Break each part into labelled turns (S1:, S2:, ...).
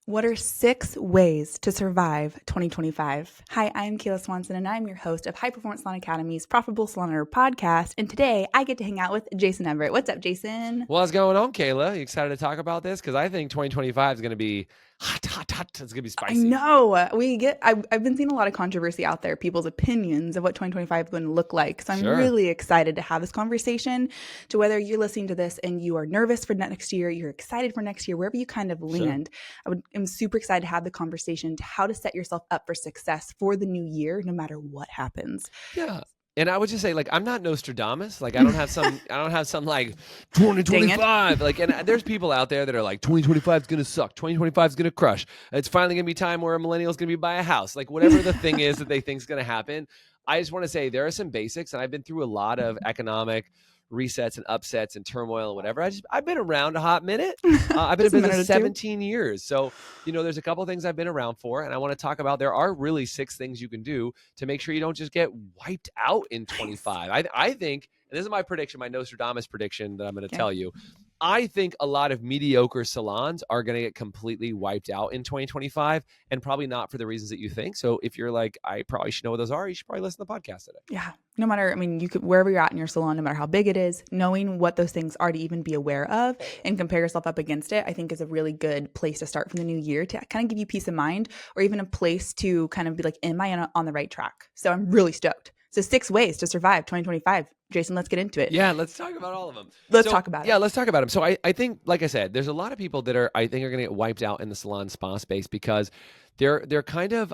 S1: What are 6 ways to survive 2025? Hi, I'm Kayla Swanson, and I'm your host of High Performance Salon Academy's Profitable Salon Owner Podcast. And today I get to hang out with Jason Everett. What's up, Jason?
S2: What's going on, Kayla? You excited to talk about this? Because I think 2025 is going to be hot. It's going to be spicy.
S1: I know. I've been seeing a lot of controversy out there, people's opinions of what 2025 is going to look like. So I'm really excited to have this conversation, to whether you're listening to this and you are nervous for next year, you're excited for next year, wherever you kind of land. I'm super excited to have the conversation to how to set yourself up for success for the new year, no matter what happens.
S2: Yeah. And I would just say, like, I'm not Nostradamus. Like, I don't have some like 2025. Like, and there's people out there that are like, 2025 is going to suck. 2025 is going to crush. It's finally going to be time where a millennial is going to be buy a house. Like, whatever the thing is that they think is going to happen. I just want to say there are some basics, and I've been through a lot of economic resets and upsets and turmoil and whatever. I've been around a hot minute. I've been in business 17 years. So, there's a couple of things I've been around for, and I want to talk about, there are really 6 things you can do to make sure you don't just get wiped out in 25. I think, and this is my prediction, my Nostradamus prediction that I'm going to tell you. I think a lot of mediocre salons are going to get completely wiped out in 2025, and probably not for the reasons that you think. So if you're like, I probably should know what those are, you should probably listen to the podcast today.
S1: Yeah. No matter, you could, wherever you're at in your salon, no matter how big it is, knowing what those things are to even be aware of and compare yourself up against it, I think is a really good place to start from the new year to kind of give you peace of mind, or even a place to kind of be like, am I on the right track? So I'm really stoked. So 6 ways to survive 2025. Jason, let's get into it.
S2: Yeah, let's talk about all of them.
S1: Let's talk about it.
S2: Yeah, let's talk about them. So I think, like I said, there's a lot of people that I think are going to get wiped out in the salon spa space because they're kind of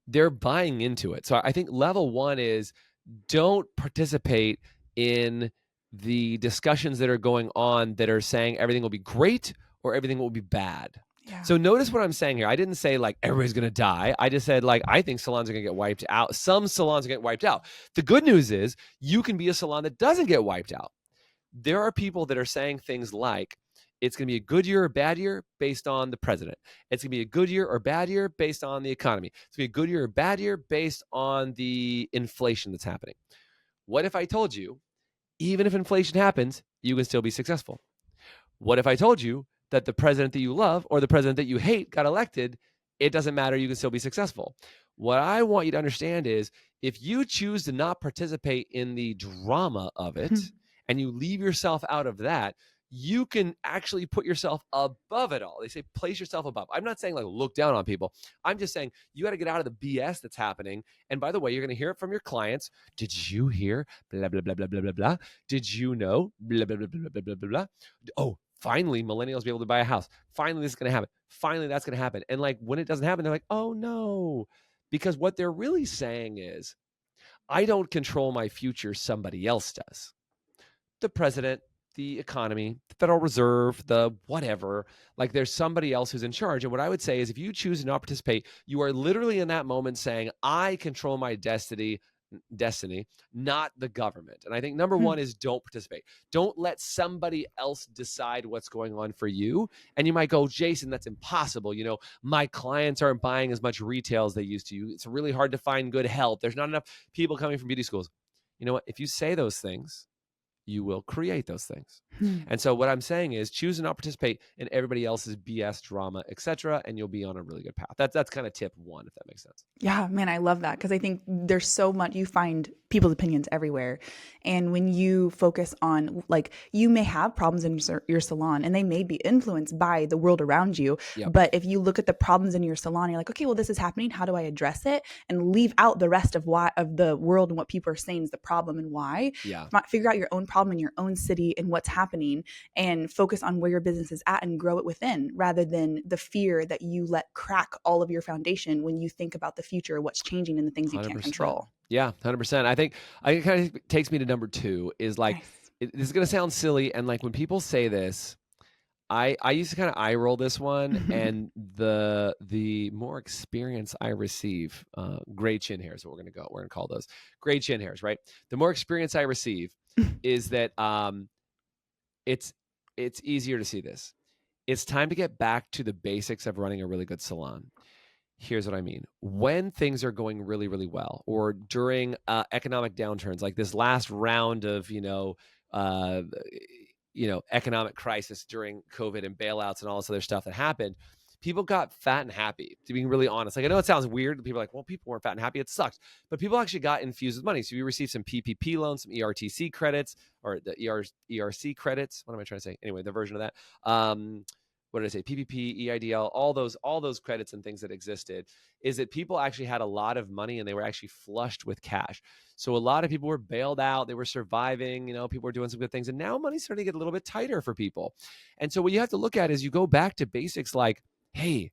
S2: they're buying into it. So I think level 1 is don't participate in the discussions that are going on that are saying everything will be great or everything will be bad. Yeah. So notice what I'm saying here. I didn't say like everybody's going to die. I just said like I think salons are going to get wiped out. Some salons are going to get wiped out. The good news is you can be a salon that doesn't get wiped out. There are people that are saying things like it's going to be a good year or bad year based on the president. It's going to be a good year or bad year based on the economy. It's going to be a good year or bad year based on the inflation that's happening. What if I told you, even if inflation happens, you can still be successful? What if I told you that the president that you love or the president that you hate got elected, it doesn't matter, you can still be successful? What I want you to understand is if you choose to not participate in the drama of it and you leave yourself out of that, you can actually put yourself above it all. They say place yourself above. I'm not saying like look down on people. I'm just saying you got to get out of the BS that's happening. And by the way, you're going to hear it from your clients. Did you hear blah, blah, blah, blah, blah, blah, blah? Did you know blah, blah, blah, blah, blah, blah, blah, blah? Oh, finally, millennials be able to buy a house. Finally, this is going to happen. Finally, that's going to happen. And like when it doesn't happen, they're like, oh no. Because what they're really saying is, I don't control my future, somebody else does. The president, the economy, the Federal Reserve, the whatever, like there's somebody else who's in charge. And what I would say is if you choose to not participate, you are literally in that moment saying, I control my destiny, not the government. And I think number 1 is don't participate. Don't let somebody else decide what's going on for you. And you might go, Jason, that's impossible. My clients aren't buying as much retail as they used to. It's really hard to find good help. There's not enough people coming from beauty schools. You know what? If you say those things, you will create those things. And so what I'm saying is choose to not participate in everybody else's BS drama, etc., and you'll be on a really good path. That's kind of tip 1, if that makes sense.
S1: Yeah, man, I love that because I think there's so much, you find people's opinions everywhere. And when you focus on, like, you may have problems in your salon and they may be influenced by the world around you. Yep. But if you look at the problems in your salon, you're like, okay, well, this is happening. How do I address it? And leave out the rest of the world and what people are saying is the problem and why. Yeah. Figure out your own problem in your own city and what's happening and focus on where your business is at and grow it within, rather than the fear that you let crack all of your foundation when you think about the future, what's changing and the things you
S2: 100%.
S1: Can't control.
S2: Yeah, 100%. I think it kind of takes me to number 2 is like, this is going to sound silly. And like when people say this, I used to kind of eye roll this one, and the more experience I receive, gray chin hairs, what we're going to call those gray chin hairs, right? The more experience I receive is that it's easier to see this. It's time to get back to the basics of running a really good salon. Here's what I mean. When things are going really, really well, or during economic downturns, like this last round of, economic crisis during COVID and bailouts and all this other stuff that happened, People got fat and happy, to being really honest. Like, I know it sounds weird. People are like, well, people weren't fat and happy. It sucks. But people actually got infused with money. So we received some PPP loans, some ERTC credits, or the ERC credits. What am I trying to say? Anyway, the version of that. What did I say? PPP, EIDL, all those credits and things that existed, is that people actually had a lot of money and they were actually flushed with cash. So a lot of people were bailed out. They were surviving. People were doing some good things. And now money's starting to get a little bit tighter for people. And so what you have to look at is you go back to basics like, hey,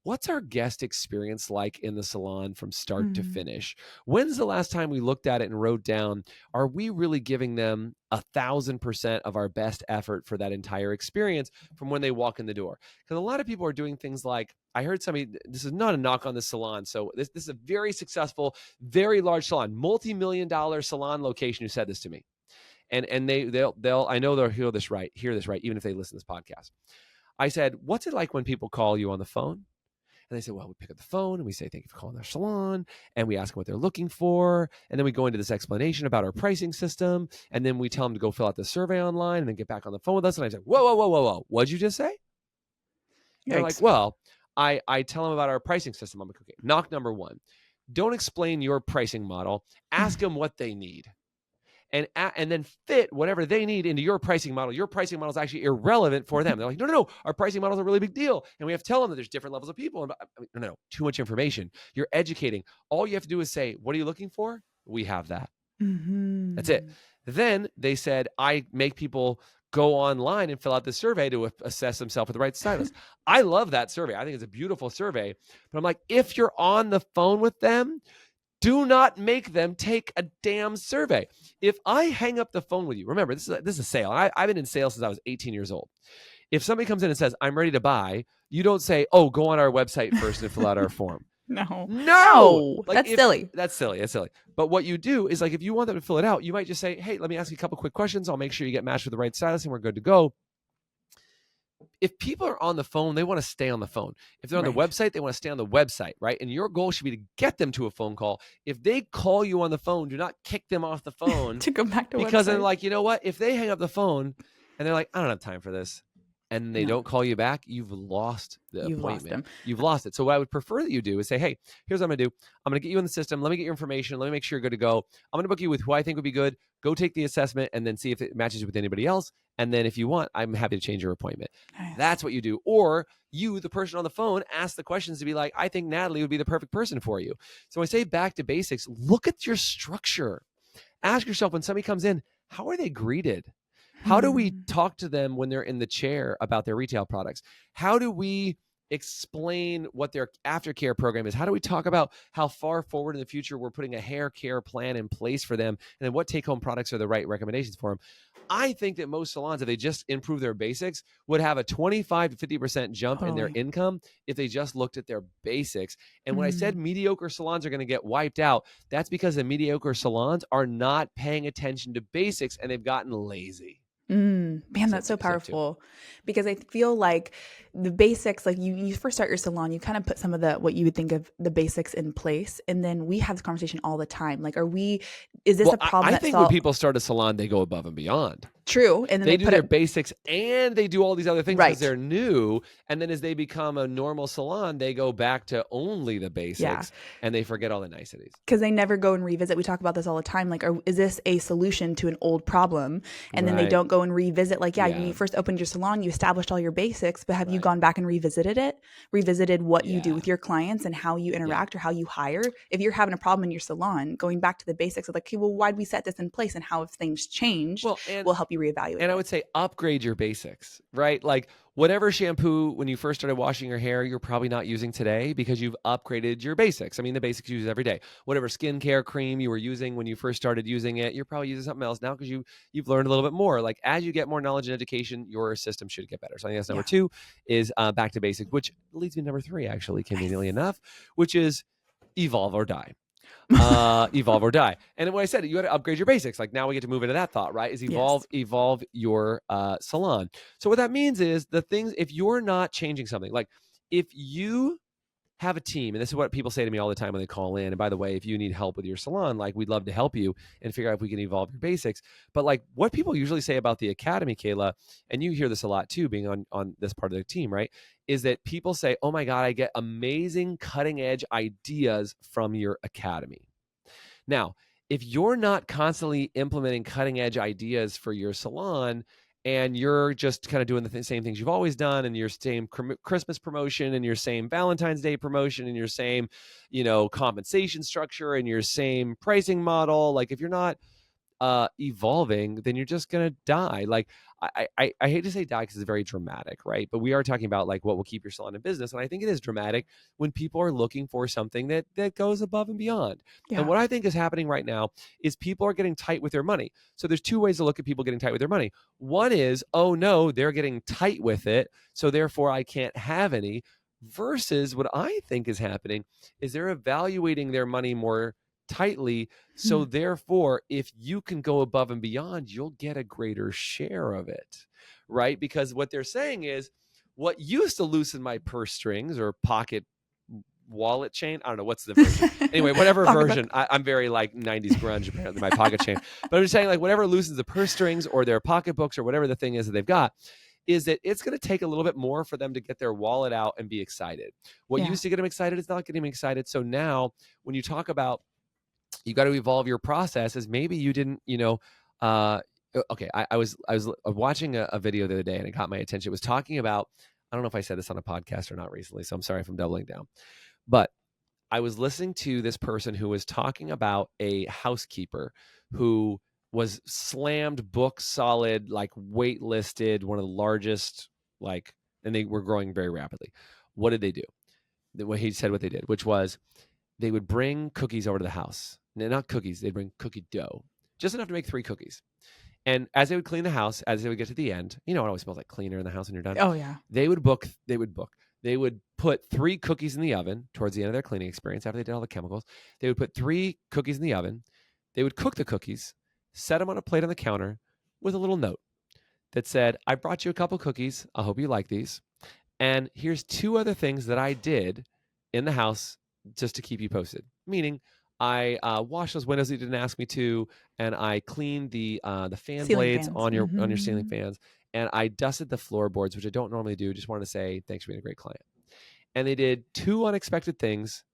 S2: what's our guest experience like in the salon from start to finish? When's the last time we looked at it and wrote down, are we really giving them 1,000% of our best effort for that entire experience from when they walk in the door? Because a lot of people are doing things like, I heard somebody, this is not a knock on the salon. So this is a very successful, very large salon, multi-million-dollar salon location who said this to me. And they'll I know they'll hear this right, even if they listen to this podcast. I said, what's it like when people call you on the phone? And they say, well, we pick up the phone and we say, thank you for calling our salon. And we ask them what they're looking for. And then we go into this explanation about our pricing system. And then we tell them to go fill out the survey online and then get back on the phone with us. And I say, whoa. What'd you just say? They're like, well, I tell them about our pricing system. I'm like, okay, knock number one. Don't explain your pricing model. Ask them what they need. And then fit whatever they need into your pricing model. Your pricing model is actually irrelevant for them. They're like, no, our pricing model is a really big deal. And we have to tell them that there's different levels of people. And no, too much information. You're educating. All you have to do is say, what are you looking for? We have that. That's it. Then they said, I make people go online and fill out the survey to assess themselves with the right stylist. I love that survey. I think it's a beautiful survey. But I'm like, if you're on the phone with them, do not make them take a damn survey. If I hang up the phone with you, remember, this is a sale. I've been in sales since I was 18 years old. If somebody comes in and says, I'm ready to buy, you don't say, oh, go on our website first and fill out our form. No. Like,
S1: that's silly.
S2: That's silly. But what you do is, like, if you want them to fill it out, you might just say, hey, let me ask you a couple quick questions. I'll make sure you get matched with the right stylist and we're good to go. If people are on the phone, they want to stay on the phone. If they're on the website, they want to stay on the website, right? And your goal should be to get them to a phone call. If they call you on the phone, do not kick them off the phone
S1: to go back to
S2: because
S1: website.
S2: they're like, you know what? If they hang up the phone and they're like, I don't have time for this, and they don't call you back, you've lost the appointment. You've lost it. So what I would prefer that you do is say, hey, here's what I'm going to do. I'm going to get you in the system. Let me get your information. Let me make sure you're good to go. I'm going to book you with who I think would be good. Go take the assessment and then see if it matches with anybody else. And then if you want, I'm happy to change your appointment. Nice. That's what you do. Or you, the person on the phone, ask the questions to be like, I think Natalie would be the perfect person for you. So I say back to basics, look at your structure. Ask yourself when somebody comes in, how are they greeted? How do we talk to them when they're in the chair about their retail products? How do we explain what their aftercare program is? How do we talk about how far forward in the future we're putting a hair care plan in place for them? And then what take-home products are the right recommendations for them? I think that most salons, if they just improve their basics, would have a 25 to 50% jump in their income if they just looked at their basics. And when I said mediocre salons are going to get wiped out, that's because the mediocre salons are not paying attention to basics and they've gotten lazy.
S1: Man, that's so powerful because I feel like the basics, like you first start your salon, you kind of put some of what you would think of the basics in place. And then we have this conversation all the time. Like, is this a problem?
S2: I think when people start a salon, they go above and beyond.
S1: True. And then
S2: they do their basics and they do all these other things because they're new. And then as they become a normal salon, they go back to only the basics and they forget all the niceties.
S1: Because they never go and revisit. We talk about this all the time. Like, is this a solution to an old problem? And then they don't go and revisit. Like, when you first opened your salon, you established all your basics, but have you gone back and revisited what you do with your clients and how you interact or how you hire? If you're having a problem in your salon, going back to the basics of like, okay, well, why'd we set this in place and how have things changed will help you reevaluate.
S2: And I would say upgrade your basics, right? Like whatever shampoo when you first started washing your hair, you're probably not using today because you've upgraded your basics. I mean, the basics you use every day. Whatever skincare cream you were using when you first started using it, you're probably using something else now because you've learned a little bit more. Like as you get more knowledge and education, your system should get better. So I think that's number 2 is back to basics, which leads me to number 3, actually, conveniently enough, which is evolve or die. Evolve or die. And when I said it, you got to upgrade your basics. Like now we get to move into that thought, right? Is evolve your salon. So what that means is the things, if you're not changing something, like if you have a team, and this is what people say to me all the time when they call in. And by the way, if you need help with your salon, like we'd love to help you and figure out if we can evolve your basics. But like what people usually say about the academy, Kayla, and you hear this a lot too, being on this part of the team, right? is that people say, oh my God, I get amazing cutting edge ideas from your academy. Now, if you're not constantly implementing cutting edge ideas for your salon, and you're just kind of doing the same things you've always done, and your same Christmas promotion, and your same Valentine's Day promotion, and your same, compensation structure, and your same pricing model, like if you're not evolving, then you're just gonna die. Like I hate to say die because it's very dramatic, right? But we are talking about like what will keep your salon in business, and I think it is dramatic when people are looking for something that goes above and beyond.
S1: Yeah.
S2: And what I think is happening right now is people are getting tight with their money. So there's two ways to look at people getting tight with their money. One is, oh no, they're getting tight with it, so therefore I can't have any. Versus what I think is happening is they're evaluating their money more tightly. So therefore, if you can go above and beyond, you'll get a greater share of it, right? Because what they're saying is, what used to loosen my purse strings or pocket wallet chain, I don't know what's the version. Anyway, whatever version, I'm very like 90s grunge, apparently, my pocket chain. But I'm just saying, like, whatever loosens the purse strings or their pocketbooks or whatever the thing is that they've got, is that it's going to take a little bit more for them to get their wallet out and be excited. What used to get them excited is not getting them excited. So now when you talk about you got to evolve your processes, maybe you didn't, okay. I was watching a video the other day and it caught my attention. It was talking about, I don't know if I said this on a podcast or not recently, so I'm sorry if I'm doubling down, but I was listening to this person who was talking about a housekeeper who was slammed book solid, like waitlisted, one of the largest, like, and they were growing very rapidly. What did they do? What he said what they did, which was they would bring cookies over to the house. No, not cookies. They'd bring cookie dough, just enough to make 3 cookies. And as they would clean the house, as they would get to the end, it always smells like cleaner in the house when you're done.
S1: Oh yeah.
S2: They would put 3 cookies in the oven towards the end of their cleaning experience after they did all the chemicals. They would put 3 cookies in the oven. They would cook the cookies, set them on a plate on the counter with a little note that said, I brought you a couple cookies. I hope you like these. And here's 2 other things that I did in the house just to keep you posted. Meaning, I washed those windows that you didn't ask me to, and I cleaned the fan
S1: Ceiling
S2: blades
S1: fans.
S2: on your ceiling fans, and I dusted the floorboards, which I don't normally do. Just wanted to say thanks for being a great client. And they did 2 unexpected things,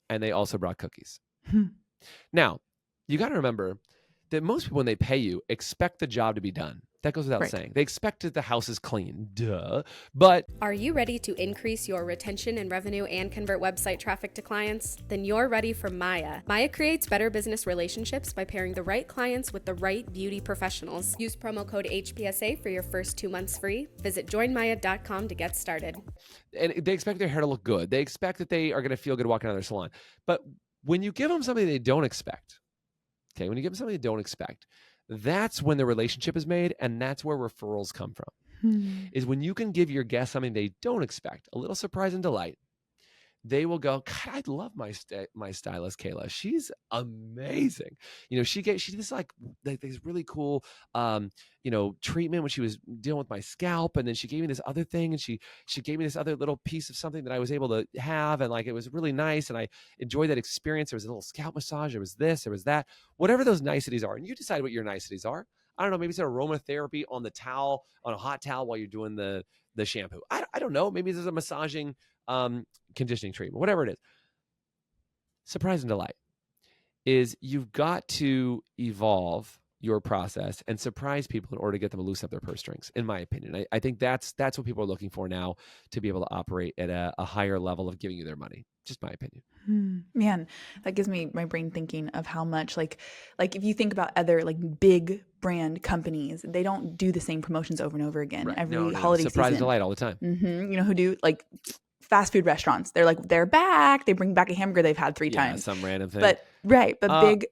S2: and they also brought cookies. Now, you got to remember that most people, when they pay you, expect the job to be done. That goes without saying. They expect that the house is clean. Duh. But
S3: are you ready to increase your retention and revenue and convert website traffic to clients? Then you're ready for Maya. Maya creates better business relationships by pairing the right clients with the right beauty professionals. Use promo code HPSA for your first 2 months free. Visit joinmaya.com to get started.
S2: And they expect their hair to look good. They expect that they are going to feel good walking out of their salon. But when you give them something they don't expect, when you give them something they don't expect, that's when the relationship is made, and that's where referrals come from. Is when you can give your guests something they don't expect, a little surprise and delight. They will go, God, I love my stylist, Kayla. She's amazing. She did this like this really cool, treatment when she was dealing with my scalp, and then she gave me this other thing, and she gave me this other little piece of something that I was able to have, and like it was really nice, and I enjoyed that experience. There was a little scalp massage. There was this. There was that. Whatever those niceties are, and you decide what your niceties are. I don't know. Maybe it's an aromatherapy on the towel, on a hot towel while you're doing the shampoo. I don't know. Maybe there's a massaging conditioning treatment, whatever it is. Surprise and delight is you've got to evolve your process and surprise people in order to get them to loosen up their purse strings, in my opinion. I think that's what people are looking for now to be able to operate at a higher level of giving you their money. Just my opinion.
S1: Man, that gives me my brain thinking of how much like if you think about other like big brand companies, they don't do the same promotions over and over again every holiday
S2: surprise
S1: season.
S2: and delight all the time.
S1: Who do like fast food restaurants? They're back. They bring back a hamburger they've had 3 times.
S2: Some random thing.
S1: But big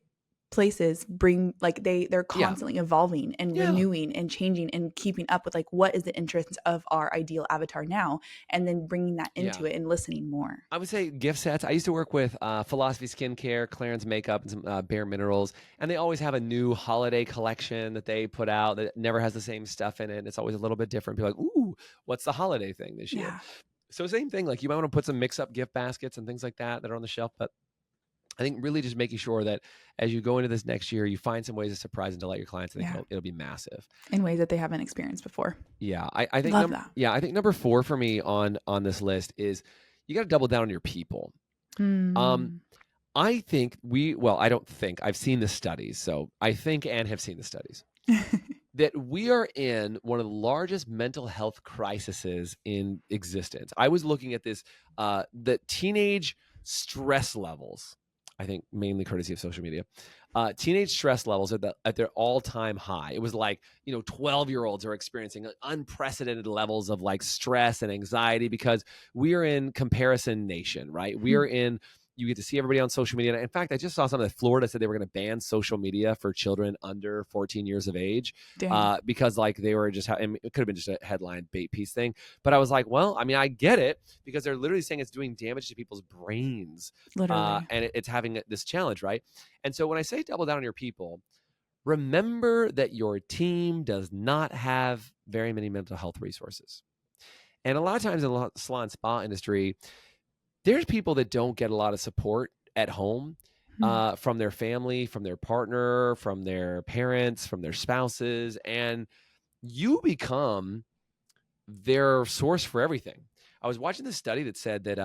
S1: places bring like they're constantly evolving and renewing and changing and keeping up with like what is the interest of our ideal avatar now, and then bringing that into it and listening more.
S2: I would say gift sets. I used to work with Philosophy Skincare, Clarence Makeup, and some Bare Minerals, and they always have a new holiday collection that they put out that never has the same stuff in it. It's always a little bit different. People are like, ooh, what's the holiday thing this year? So same thing, like you might want to put some mix-up gift baskets and things like that are on the shelf, but I think really just making sure that as you go into this next year, you find some ways to surprise and delight your clients. I think it'll be massive
S1: in ways that they haven't experienced before.
S2: Yeah, I think
S1: Love that.
S2: I think number 4 for me on this list is you got to double down on your people. I think I don't think I've seen the studies, so I think and have seen the studies that we are in one of the largest mental health crises in existence. I was looking at this, the teenage stress levels, I think mainly courtesy of social media. Teenage stress levels at their all-time high. It was like, 12-year-olds are experiencing unprecedented levels of like stress and anxiety because we are in comparison nation, right? We are in, you get to see everybody on social media. In fact, I just saw something that Florida said they were going to ban social media for children under 14 years of age because like they were just, it could have been just a headline bait piece thing. But I was like, well, I mean, I get it because they're literally saying it's doing damage to people's brains. And it's having this challenge, right? And so when I say double down on your people, remember that your team does not have very many mental health resources. And a lot of times in the salon spa industry, there's people that don't get a lot of support at home from their family, from their partner, from their parents, from their spouses, and you become their source for everything. I was watching this study that said that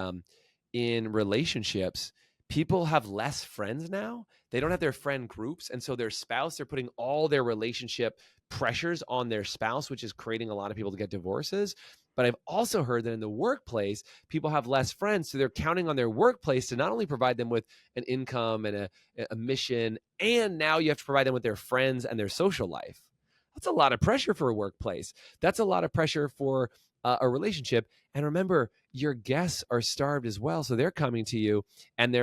S2: in relationships, people have less friends now. They don't have their friend groups. And so their spouse, they're putting all their relationship pressures on their spouse, which is creating a lot of people to get divorces. But I've also heard that in the workplace, people have less friends. So they're counting on their workplace to not only provide them with an income and a mission, and now you have to provide them with their friends and their social life. That's a lot of pressure for a workplace. That's a lot of pressure for a relationship. And remember, your guests are starved as well. So they're coming to you and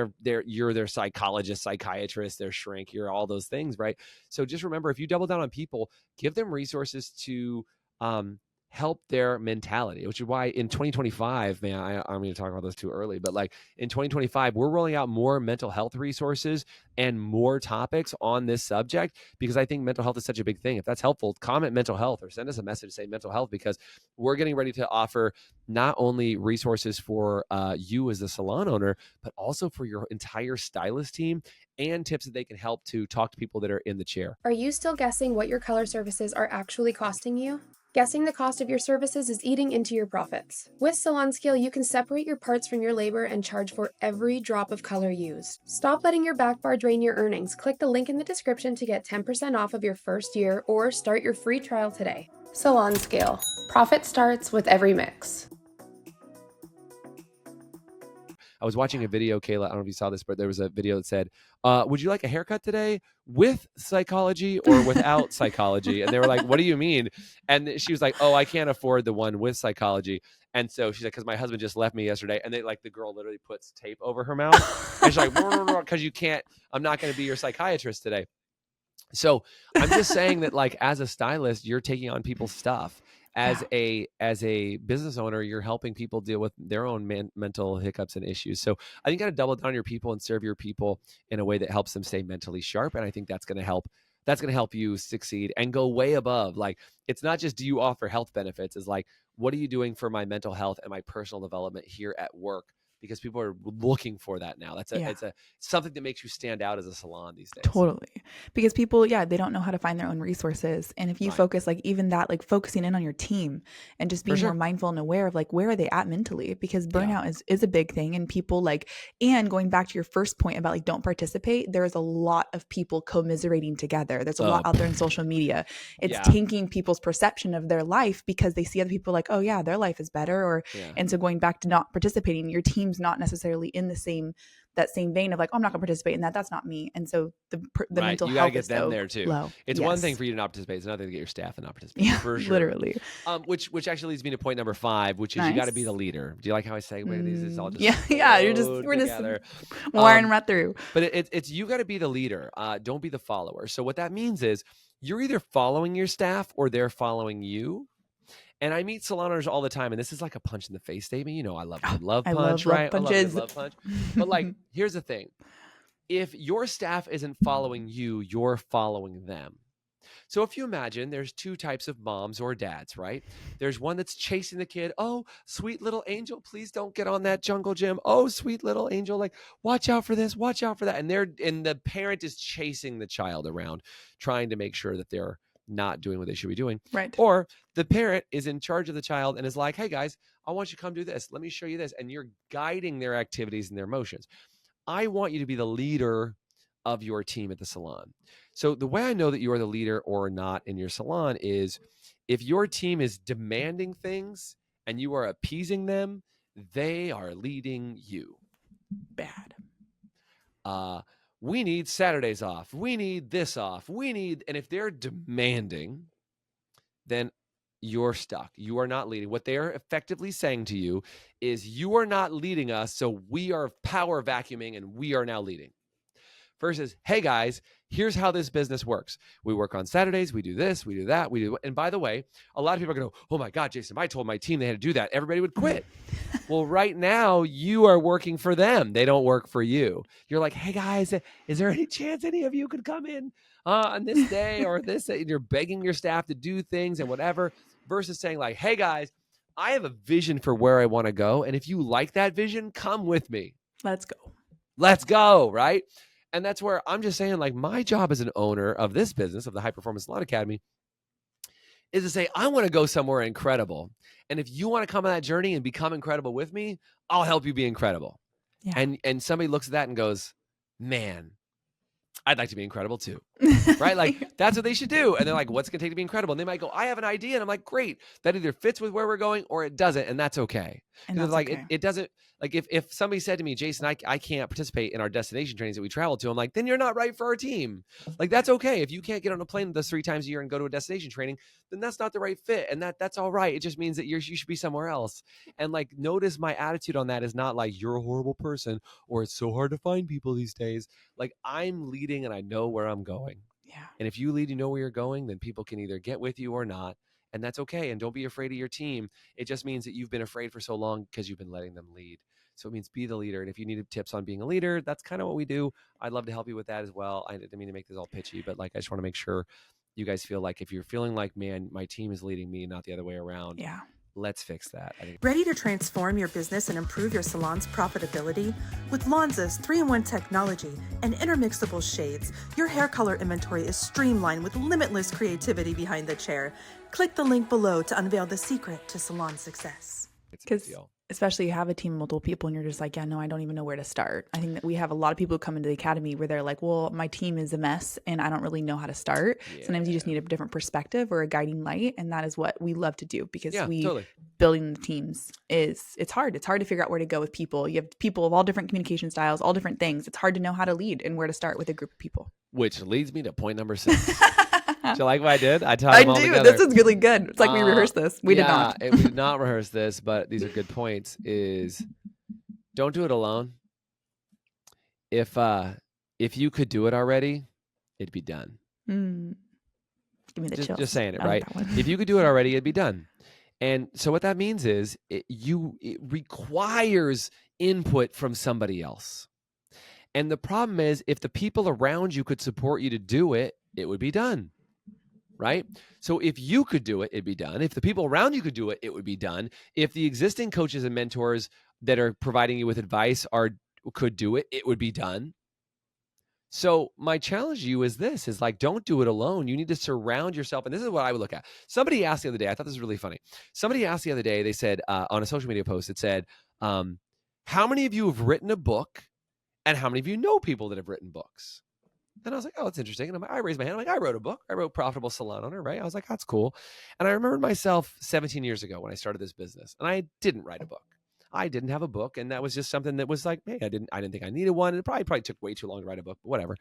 S2: you're their psychologist, psychiatrist, their shrink, you're all those things, right? So just remember, if you double down on people, give them resources to help their mentality, which is why in 2025, man, I'm going to talk about those too early, but like in 2025, we're rolling out more mental health resources and more topics on this subject because I think mental health is such a big thing. If that's helpful, comment mental health or send us a message saying mental health, because we're getting ready to offer not only resources for you as a salon owner, but also for your entire stylist team and tips that they can help to talk to people that are in the chair.
S4: Are you still guessing what your color services are actually costing you? Guessing the cost of your services is eating into your profits. With Salon Scale, you can separate your parts from your labor and charge for every drop of color used. Stop letting your back bar drain your earnings. Click the link in the description to get 10% off of your first year or start your free trial today. Salon Scale. Profit starts with every mix.
S2: I was watching a video, Kayla, I don't know if you saw this, but there was a video that said, would you like a haircut today with psychology or without psychology? And they were like, what do you mean? And she was like, oh, I can't afford the one with psychology. And so she's like, because my husband just left me yesterday. And the girl literally puts tape over her mouth. And she's like, because you can't, I'm not going to be your psychiatrist today. So I'm just saying that like, as a stylist, you're taking on people's stuff. As a business owner, you're helping people deal with their own mental hiccups and issues. So I think you got to double down on your people and serve your people in a way that helps them stay mentally sharp. And I think that's going to help. That's going to help you succeed and go way above. Like, it's not just, do you offer health benefits? It's like, what are you doing for my mental health and my personal development here at work? Because people are looking for that now. It's something that makes you stand out as a salon these days.
S1: Totally. Because people, they don't know how to find their own resources. And if you focus like even that, like focusing in on your team and just being more mindful and aware of like, where are they at mentally? Because burnout is a big thing. And people and going back to your first point about like, don't participate, there's a lot of people commiserating together. There's a lot out there in social media. It's tanking people's perception of their life because they see other people like, oh yeah, their life is better. And so going back to not participating, your team's not necessarily in the same vein of like, oh, I'm not gonna participate in that. That's not me. And so the mental
S2: you
S1: health
S2: gotta get
S1: is
S2: them there too.
S1: Low.
S2: It's one thing for you to not participate. It's another thing to get your staff to not participate.
S1: Yeah,
S2: for sure.
S1: Literally.
S2: Which actually leads me to point number 5, which is you got to be the leader. Do you like how I segue these? It's all just
S1: we're
S2: together.
S1: Just wiring right through.
S2: But it's you got to be the leader. Don't be the follower. So what that means is you're either following your staff or they're following you. And I meet salon owners all the time, and this is like a punch in the face statement. You know, I love love punch, right?
S1: Punches.
S2: I love love punch. But like, here's the thing: if your staff isn't following you, you're following them. So if you imagine there's two types of moms or dads, right? There's one that's chasing the kid. Oh, sweet little angel, please don't get on that jungle gym. Oh, sweet little angel, like watch out for this, watch out for that. And the parent is chasing the child around, trying to make sure that they're not doing what they should be doing.
S1: Right.
S2: Or the parent is in charge of the child and is like, hey guys, I want you to come do this. Let me show you this. And you're guiding their activities and their motions. I want you to be the leader of your team at the salon. So the way I know that you are the leader or not in your salon is if your team is demanding things and you are appeasing them, they are leading you.
S1: Bad.
S2: We need Saturdays off. We need this off. And if they're demanding, then you're stuck. You are not leading. What they are effectively saying to you is you are not leading us, so we are power vacuuming and we are now leading. Versus, hey guys, here's how this business works. We work on Saturdays. We do this, we do that, we do. And by the way, a lot of people are going to go, oh my God, Jason, if I told my team they had to do that, everybody would quit. Well, right now you are working for them. They don't work for you. You're like, hey guys, is there any chance any of you could come in on this day or this day? And you're begging your staff to do things and whatever, versus saying like, hey guys, I have a vision for where I want to go. And if you like that vision, come with me.
S1: Let's go.
S2: Right? And that's where I'm just saying, like, my job as an owner of this business, of the High Performance Salon Academy, is to say, I want to go somewhere incredible. And if you want to come on that journey and become incredible with me, I'll help you be incredible.
S1: Yeah.
S2: And somebody looks at that and goes, man, I'd like to be incredible too. Right? Like, that's what they should do. And they're like, what's it going to take to be incredible? And they might go, I have an idea. And I'm like, great. That either fits with where we're going or it doesn't. And that's okay.
S1: And that's
S2: like,
S1: okay.
S2: it doesn't, like if somebody said to me, Jason, I can't participate in our destination trainings that we travel to, I'm like, then you're not right for our team. Like, that's okay. If you can't get on a plane with us 3 times a year and go to a destination training, then that's not the right fit. And that's all right. It just means that you should be somewhere else. And like, notice my attitude on that is not like, you're a horrible person or it's so hard to find people these days. Like, I'm leading and I know where I'm going.
S1: Yeah.
S2: And if you lead, you know where you're going, then people can either get with you or not. And that's okay. And don't be afraid of your team. It just means that you've been afraid for so long because you've been letting them lead. So it means be the leader. And if you need tips on being a leader, that's kind of what we do. I'd love to help you with that as well. I didn't mean to make this all pitchy, but like, I just want to make sure you guys feel like if you're feeling like, man, my team is leading me, not the other way around.
S1: Yeah.
S2: Let's fix that. I think.
S5: Ready to transform your business and improve your salon's profitability? With Lonza's 3-in-1 technology and intermixable shades, your hair color inventory is streamlined with limitless creativity behind the chair. Click the link below to unveil the secret to salon success.
S2: It's a good
S1: Because
S2: deal.
S1: especially you have a team of multiple people and you're just like, yeah, no, I don't even know where to start. I think that we have a lot of people who come into the academy where they're like, well, my team is a mess and I don't really know how to start.
S2: Yeah.
S1: Sometimes you just need a different perspective or a guiding light. And that is what we love to do because
S2: Totally.
S1: building the teams it's hard. It's hard to figure out where to go with people. You have people of all different communication styles, all different things. It's hard to know how to lead and where to start with a group of people.
S2: Which leads me to point number 6. Do you like what I did? I tied
S1: I
S2: them all
S1: do.
S2: together.
S1: This is really good. It's like we rehearsed this. We did not.
S2: We did not rehearse this, but these are good points. Is don't do it alone. If you could do it already, it'd be done.
S1: Give me the chills.
S2: Just saying it,
S1: I like
S2: right?
S1: that one.
S2: If you could do it already, it'd be done. And so what that means is it requires input from somebody else. And the problem is if the people around you could support you to do it, it would be done. Right? So if you could do it, it'd be done. If the people around you could do it, it would be done. If the existing coaches and mentors that are providing you with advice could do it, it would be done. So my challenge to you is this, is like, don't do it alone. You need to surround yourself. And this is what I would look at. Somebody asked the other day, I thought this was really funny. Somebody asked the other day, they said on a social media post, it said, how many of you have written a book and how many of you know people that have written books? And I was like, oh, that's interesting. And I raised my hand. I'm like, I wrote a book. I wrote Profitable Salon Owner, right? I was like, that's cool. And I remembered myself 17 years ago when I started this business and I didn't write a book. I didn't have a book. And that was just something that was like, hey, I didn't think I needed one. And it probably took way too long to write a book, but whatever.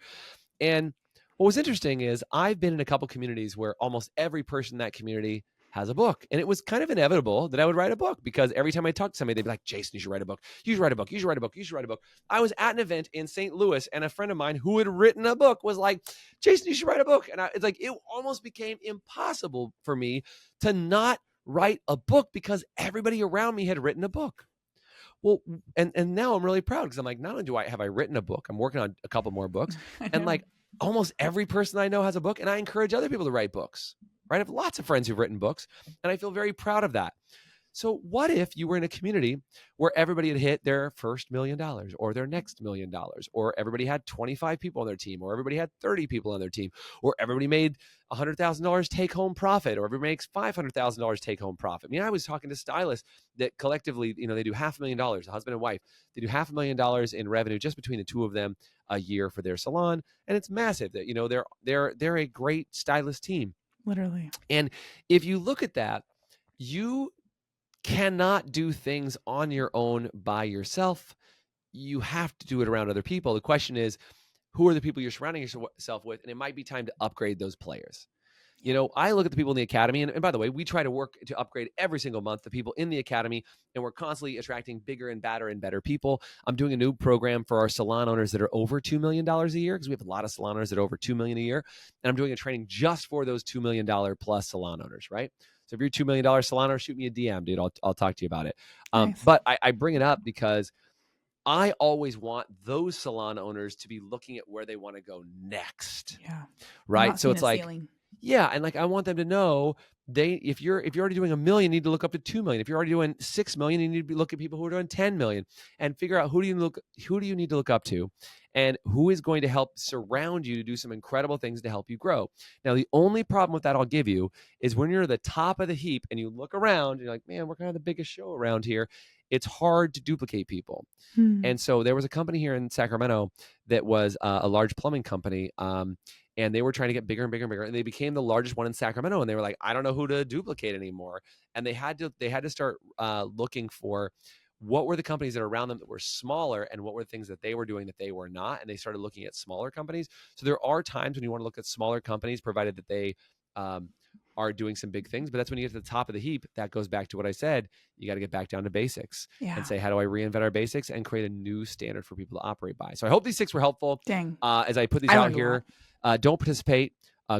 S2: And what was interesting is I've been in a couple communities where almost every person in that community has a book. And it was kind of inevitable that I would write a book because every time I talked to somebody, they'd be like, Jason, you should write a book. You should write a book. You should write a book. You should write a book. I was at an event in St. Louis and a friend of mine who had written a book was like, Jason, you should write a book. And it's like, it almost became impossible for me to not write a book because everybody around me had written a book. Well, and now I'm really proud because I'm like, not only have I written a book, I'm working on a couple more books. And like, almost every person I know has a book, and I encourage other people to write books, right? I have lots of friends who've written books, and I feel very proud of that. So what if you were in a community where everybody had hit their first $1 million or their next $1 million, or everybody had 25 people on their team, or everybody had 30 people on their team, or everybody made $100,000 take home profit, or everybody makes $500,000 take home profit? I mean, I was talking to stylists that collectively, they do $500,000, a husband and wife, they do $500,000 in revenue just between the two of them a year for their salon. And it's massive that, they're a great stylist team.
S1: Literally.
S2: And if you look at that, you cannot do things on your own by yourself. You have to do it around other people. The question is, who are the people you're surrounding yourself with? And it might be time to upgrade those players. I look at the people in the academy, and by the way, we try to work to upgrade every single month the people in the academy, and we're constantly attracting bigger and badder and better people. I'm doing a new program for our salon owners that are over $2 million a year, because we have a lot of salon owners that are over $2 million a year. And I'm doing a training just for those $2 million plus salon owners, right? So if you're a $2 million salon owner, shoot me a DM, dude. I'll talk to you about it.
S1: Nice.
S2: But I bring it up because I always want those salon owners to be looking at where they want to go next.
S1: Yeah.
S2: Right. So it's like,
S1: ceiling.
S2: yeah. And like, I want them to know if you're already doing $1 million, you need to look up to 2 million. If you're already doing 6 million, you need to look at people who are doing 10 million and figure out who do you need to look up to, and who is going to help surround you to do some incredible things to help you grow. Now, the only problem with that I'll give you is when you're at the top of the heap and you look around, and you're like, man, we're kind of the biggest show around here. It's hard to duplicate people. And so there was a company here in Sacramento that was a large plumbing company. And they were trying to get bigger and bigger and bigger. And they became the largest one in Sacramento. And they were like, I don't know who to duplicate anymore. And they had to start looking for what were the companies that are around them that were smaller, and what were the things that they were doing that they were not. And they started looking at smaller companies. So there are times when you want to look at smaller companies, provided that they are doing some big things. But that's when you get to the top of the heap. That goes back to what I said. You got to get back down to basics and say, how do I reinvent our basics and create a new standard for people to operate by? So I hope these 6 were helpful.
S1: Dang.
S2: As I put these out here, don't participate.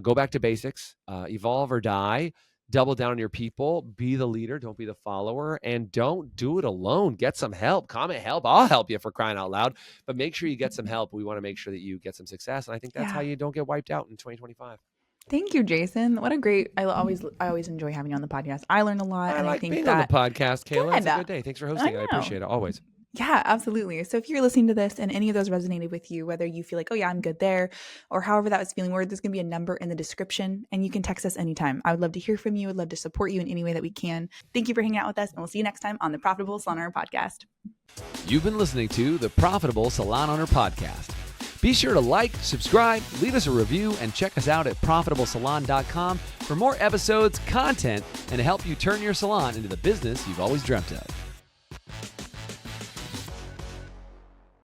S2: Go back to basics. Evolve or die. Double down on your people. Be the leader. Don't be the follower. And don't do it alone. Get some help. Comment help. I'll help you, for crying out loud. But make sure you get some help. We want to make sure that you get some success. And I think that's how you don't get wiped out in 2025.
S1: Thank you, Jason. What a great! I always enjoy having you on the podcast. I learn a lot, and
S2: I
S1: I think
S2: being
S1: that
S2: on the podcast, Kayla.
S1: Good.
S2: It's a good day. Thanks for hosting. I appreciate it always.
S1: Yeah, absolutely. So if you're listening to this and any of those resonated with you, whether you feel like, oh yeah, I'm good there, or however that was feeling, there's going to be a number in the description, and you can text us anytime. I would love to hear from you. I'd love to support you in any way that we can. Thank you for hanging out with us, and we'll see you next time on the Profitable Salon Owner Podcast.
S6: You've been listening to the Profitable Salon Owner Podcast. Be sure to like, subscribe, leave us a review, and check us out at profitablesalon.com for more episodes, content, and to help you turn your salon into the business you've always dreamt of.